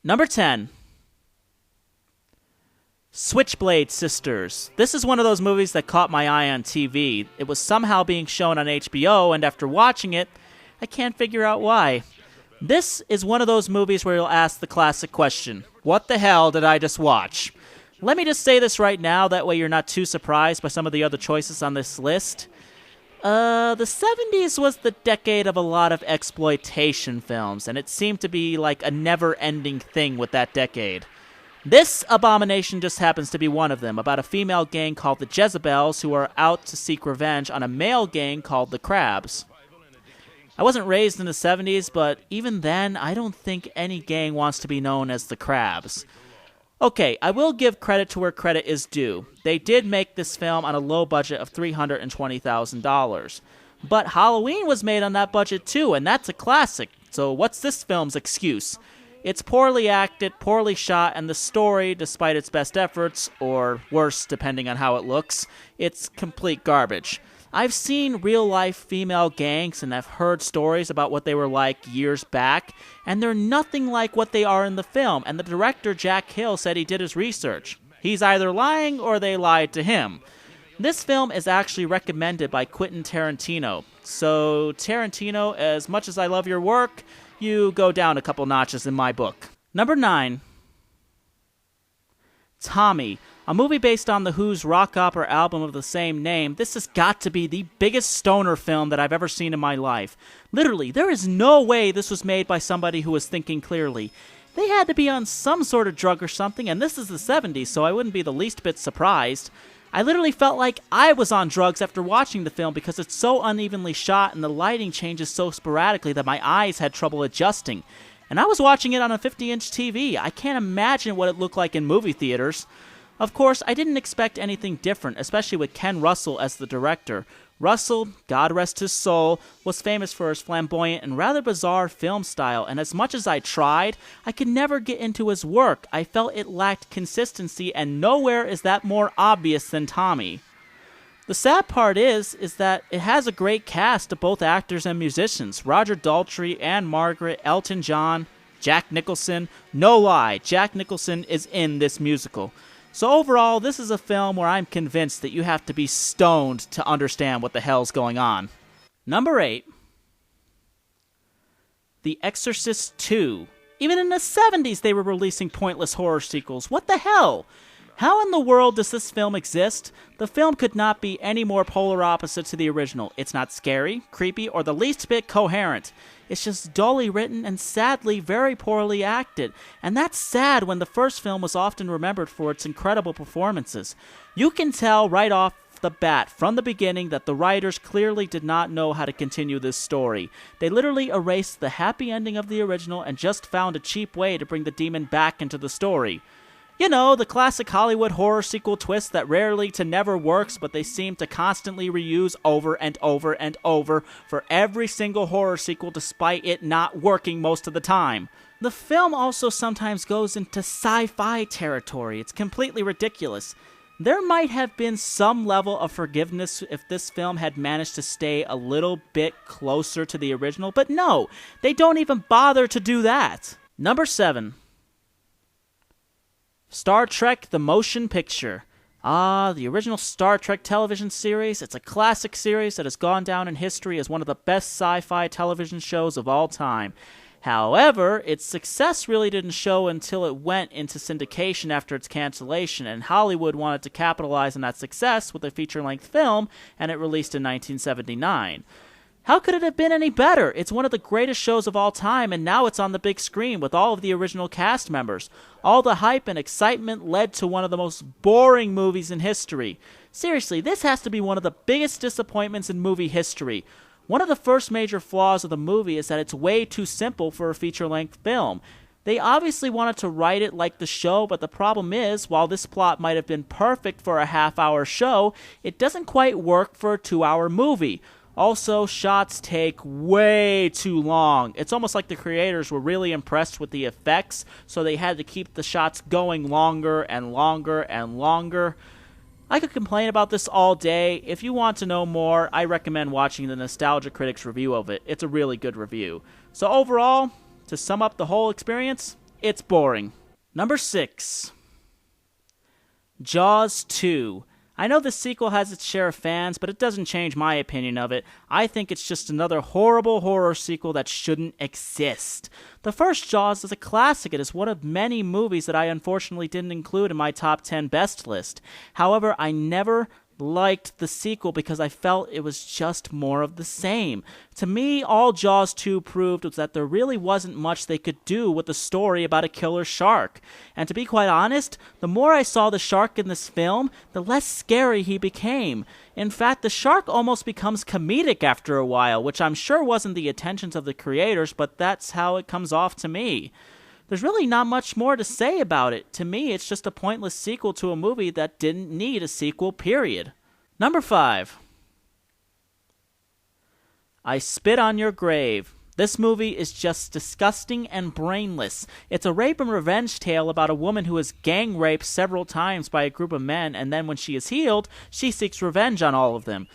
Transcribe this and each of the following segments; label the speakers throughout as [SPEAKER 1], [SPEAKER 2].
[SPEAKER 1] Number 10. Switchblade Sisters. This is one of those movies that caught my eye on TV. It was somehow being shown on HBO, and after watching it, I can't figure out why. This is one of those movies where you'll ask the classic question, what the hell did I just watch? Let me just say this right now, that way you're not too surprised by some of the other choices on this list. The 70s was the decade of a lot of exploitation films, and it seemed to be like a never-ending thing with that decade. This abomination just happens to be one of them, about a female gang called the Jezebels who are out to seek revenge on a male gang called the Crabs. I wasn't raised in the 70s, but even then, I don't think any gang wants to be known as the Crabs. Okay, I will give credit to where credit is due. They did make this film on a low budget of $320,000. But Halloween was made on that budget too, and that's a classic. So what's this film's excuse? It's poorly acted, poorly shot, and the story, despite its best efforts, or worse depending on how it looks, it's complete garbage. I've seen real-life female gangs and I've heard stories about what they were like years back, and they're nothing like what they are in the film, and the director, Jack Hill, said he did his research. He's either lying or they lied to him. This film is actually recommended by Quentin Tarantino. So, Tarantino, as much as I love your work, you go down a couple notches in my book. Number 9. Tommy. A movie based on The Who's rock opera album of the same name. This has got to be the biggest stoner film that I've ever seen in my life. Literally, there is no way this was made by somebody who was thinking clearly. They had to be on some sort of drug or something, and this is the 70s, so I wouldn't be the least bit surprised. I literally felt like I was on drugs after watching the film because it's so unevenly shot and the lighting changes so sporadically that my eyes had trouble adjusting. And I was watching it on a 50-inch TV. I can't imagine what it looked like in movie theaters. Of course, I didn't expect anything different, especially with Ken Russell as the director. Russell, God rest his soul, was famous for his flamboyant and rather bizarre film style, and as much as I tried, I could never get into his work. I felt it lacked consistency, and nowhere is that more obvious than Tommy. The sad part is that it has a great cast of both actors and musicians. Roger Daltrey, Anne Margaret, Elton John, Jack Nicholson. No lie, Jack Nicholson is in this musical. So overall, this is a film where I'm convinced that you have to be stoned to understand what the hell's going on. Number 8. The Exorcist 2. Even in the 70s they were releasing pointless horror sequels. What the hell? How in the world does this film exist? The film could not be any more polar opposite to the original. It's not scary, creepy, or the least bit coherent. It's just dully written and sadly very poorly acted. And that's sad when the first film was often remembered for its incredible performances. You can tell right off the bat, from the beginning, that the writers clearly did not know how to continue this story. They literally erased the happy ending of the original and just found a cheap way to bring the demon back into the story. You know, the classic Hollywood horror sequel twist that rarely to never works, but they seem to constantly reuse over and over and over for every single horror sequel despite it not working most of the time. The film also sometimes goes into sci-fi territory. It's completely ridiculous. There might have been some level of forgiveness if this film had managed to stay a little bit closer to the original, but no, they don't even bother to do that. Number 7. Star Trek: The Motion Picture. The original Star Trek television series. It's a classic series that has gone down in history as one of the best sci-fi television shows of all time. However, its success really didn't show until it went into syndication after its cancellation, and Hollywood wanted to capitalize on that success with a feature-length film, and it released in 1979. How could it have been any better? It's one of the greatest shows of all time, and now it's on the big screen with all of the original cast members. All the hype and excitement led to one of the most boring movies in history. Seriously, this has to be one of the biggest disappointments in movie history. One of the first major flaws of the movie is that it's way too simple for a feature-length film. They obviously wanted to write it like the show, but the problem is, while this plot might have been perfect for a half-hour show, it doesn't quite work for a 2-hour movie. Also, shots take way too long. It's almost like the creators were really impressed with the effects, so they had to keep the shots going longer and longer and longer. I could complain about this all day. If you want to know more, I recommend watching the Nostalgia Critics review of it. It's a really good review. So overall, to sum up the whole experience, it's boring. Number 6. Jaws 2. I know the sequel has its share of fans, but it doesn't change my opinion of it. I think it's just another horrible horror sequel that shouldn't exist. The first Jaws is a classic. It is one of many movies that I unfortunately didn't include in my top 10 best list. However, I never liked the sequel because I felt it was just more of the same. To me, all Jaws 2 proved was that there really wasn't much they could do with a story about a killer shark. And to be quite honest, the more I saw the shark in this film, the less scary he became. In fact, the shark almost becomes comedic after a while, which I'm sure wasn't the intentions of the creators, but that's how it comes off to me. There's really not much more to say about it. To me, it's just a pointless sequel to a movie that didn't need a sequel, period. Number 5. I Spit on Your Grave. This movie is just disgusting and brainless. It's a rape and revenge tale about a woman who is gang raped several times by a group of men, and then when she is healed, she seeks revenge on all of them.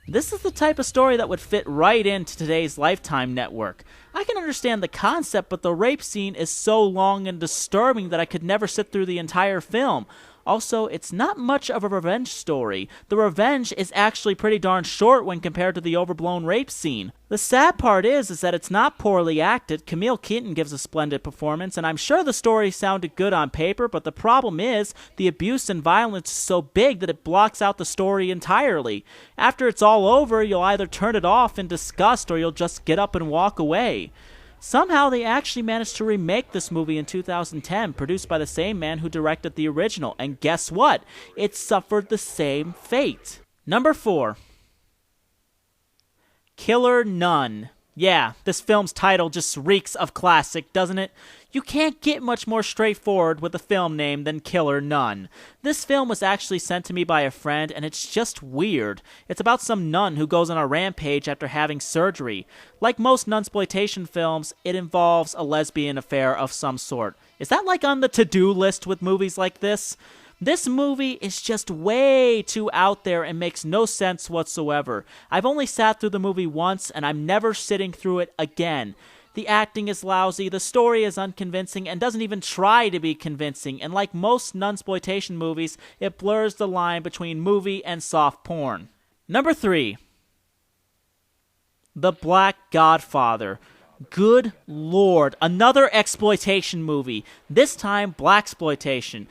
[SPEAKER 1] This is the type of story that would fit right into today's Lifetime network. I can understand the concept, but the rape scene is so long and disturbing that I could never sit through the entire film. Also, it's not much of a revenge story. The revenge is actually pretty darn short when compared to the overblown rape scene. The sad part is that it's not poorly acted. Camille Keaton gives a splendid performance, and I'm sure the story sounded good on paper, but the problem is the abuse and violence is so big that it blocks out the story entirely. After it's all over, you'll either turn it off in disgust or you'll just get up and walk away. Somehow they actually managed to remake this movie in 2010, produced by the same man who directed the original, and guess what? It suffered the same fate. Number 4. Killer Nun. Yeah, this film's title just reeks of classic, doesn't it? You can't get much more straightforward with a film name than Killer Nun. This film was actually sent to me by a friend, and it's just weird. It's about some nun who goes on a rampage after having surgery. Like most nunsploitation films, it involves a lesbian affair of some sort. Is that like on the to-do list with movies like this? This movie is just way too out there and makes no sense whatsoever. I've only sat through the movie once, and I'm never sitting through it again. The acting is lousy, the story is unconvincing, and doesn't even try to be convincing, and like most nunsploitation movies, it blurs the line between movie and soft porn. Number 3. The Black Godfather. Good lord, another exploitation movie. This time, blaxploitation.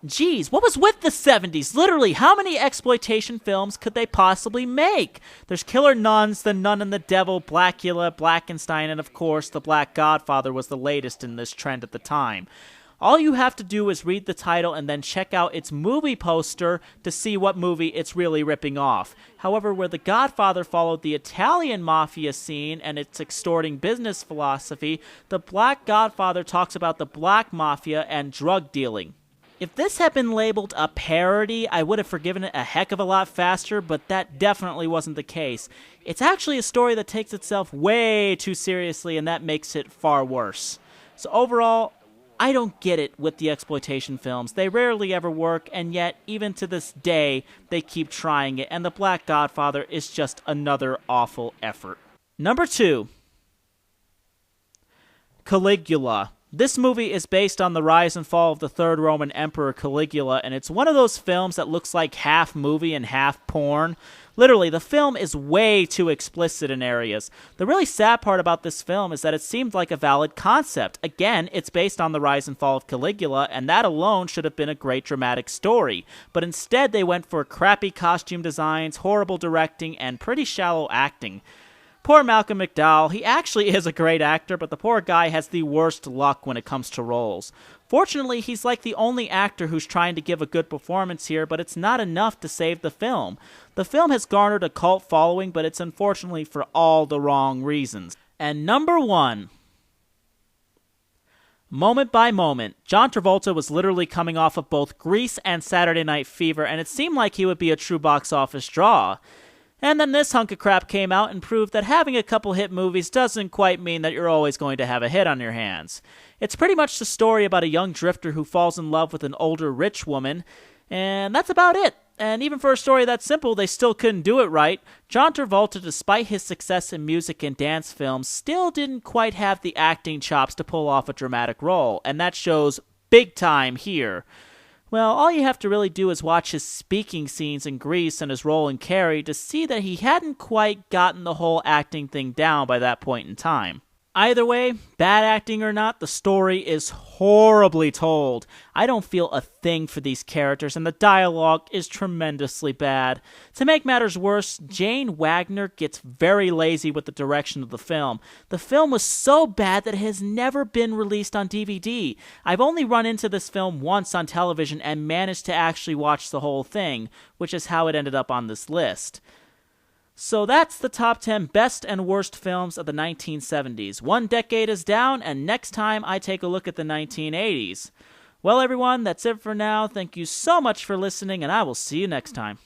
[SPEAKER 1] Geez, what was with the 70's? Literally, how many exploitation films could they possibly make? There's Killer Nuns, The Nun and the Devil, Blackula, Blackenstein, and of course, The Black Godfather was the latest in this trend at the time. All you have to do is read the title and then check out its movie poster to see what movie it's really ripping off. However, where The Godfather followed the Italian mafia scene and its extorting business philosophy, The Black Godfather talks about the black mafia and drug dealing. If this had been labeled a parody, I would have forgiven it a heck of a lot faster, but that definitely wasn't the case. It's actually a story that takes itself way too seriously, and that makes it far worse. So overall, I don't get it with the exploitation films. They rarely ever work, and yet, even to this day, they keep trying it, and The Black Godfather is just another awful effort. Number 2. Caligula. This movie is based on the rise and fall of the third Roman emperor Caligula, and it's one of those films that looks like half movie and half porn. Literally, the film is way too explicit in areas. The really sad part about this film is that it seemed like a valid concept. Again, it's based on the rise and fall of Caligula, and that alone should have been a great dramatic story. But instead, they went for crappy costume designs, horrible directing, and pretty shallow acting. Poor Malcolm McDowell, he actually is a great actor, but the poor guy has the worst luck when it comes to roles. Fortunately, he's like the only actor who's trying to give a good performance here, but it's not enough to save the film. The film has garnered a cult following, but it's unfortunately for all the wrong reasons. And number 1. Moment by moment, John Travolta was literally coming off of both Grease and Saturday Night Fever, and it seemed like he would be a true box office draw. And then this hunk of crap came out and proved that having a couple hit movies doesn't quite mean that you're always going to have a hit on your hands. It's pretty much the story about a young drifter who falls in love with an older rich woman, and that's about it. And even for a story that simple, they still couldn't do it right. John Travolta, despite his success in music and dance films, still didn't quite have the acting chops to pull off a dramatic role, and that shows big time here. Well, all you have to really do is watch his speaking scenes in Grease and his role in Carrie to see that he hadn't quite gotten the whole acting thing down by that point in time. Either way, bad acting or not, the story is horribly told. I don't feel a thing for these characters, and the dialogue is tremendously bad. To make matters worse, Jane Wagner gets very lazy with the direction of the film. The film was so bad that it has never been released on DVD. I've only run into this film once on television and managed to actually watch the whole thing, which is how it ended up on this list. So that's the top 10 best and worst films of the 1970s. One decade is down, and next time I take a look at the 1980s. Well, everyone, that's it for now. Thank you so much for listening, and I will see you next time.